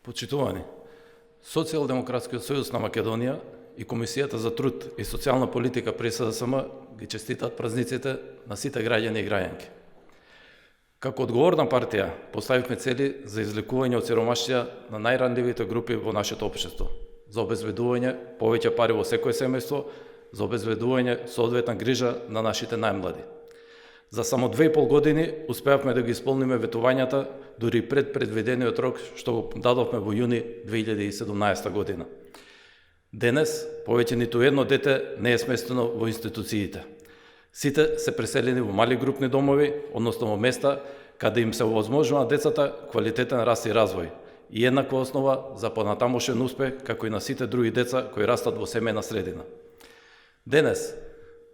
Почитувани, Социјалдемократскиот сојуз на Македонија и Комисијата за труд и социјална политика при СДСМ ги честитаат празниците на сите граѓани и граѓанки. Како одговорна партија поставивме цели за излекување од сиромаштија на најранливите групи во нашето општество, за обезбедување повеќе пари во секој семејство, за обезбедување соодветна грижа на нашите најмлади. За само 2,5 години успеавме да ги исполниме ветувањата дури пред предвидениот рок што го дадовме во јуни 2017 година. Денес повеќе ниту едно дете не е сместено во институциите. Сите се преселени во мали групни домови, односно во места каде им се овозможува децата квалитетен раст и развој и еднаква основа за понатамошен успех како и на сите други деца кои растат во семејна средина. Денес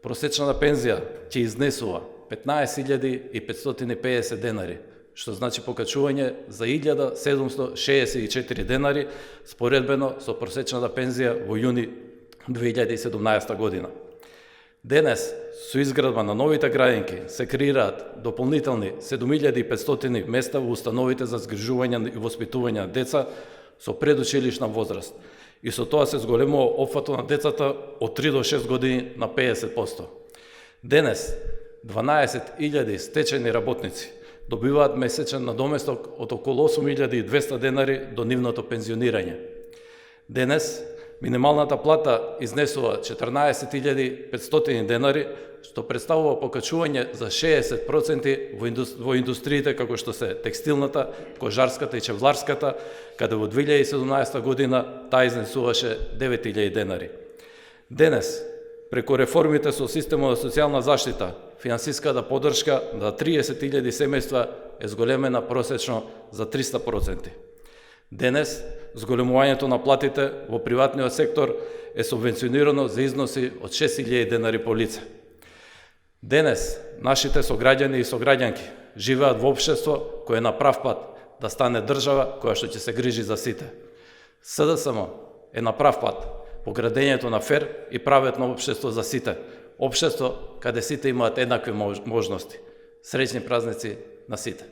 просечната пензија ќе изнесува 15.550 денари, што значи покачување за 1.764 денари споредбено со просечната пензија во јуни 2017 година. Денес, со изградба на новите граѓанки, се креираат дополнителни 7.500 места во установите за згрижување и воспитување на деца со предучилишна возраст, и со тоа се зголемува опфатот на децата од 3 до 6 години на 50%. Денес, 12.000 стечајни работници добиваат месечен надоместок од околу 8.200 денари до нивното пензионирање. Денес, минималната плата изнесува 14.500 денари, што представува покачување за 60% во индустриите како што се текстилната, кожарската и чевларската, каде во 2017 година таа изнесуваше 9.000 денари. Денес, преку реформите со системот на социјална заштита, финансиската поддршка на 30.000 семејства е зголемена просечно за 300%. Денес, зголемувањето на платите во приватниот сектор е субвенционирано за износи од 6.000 денари по лице. Денес, нашите сограѓани и сограѓанки живеат во општество кое е на прав пат да стане држава која што ќе се грижи за сите. СДСМ е на прав пат по градењето на фер и праветно општество за сите, општество каде сите имаат еднакви можности. Среќни празници на сите!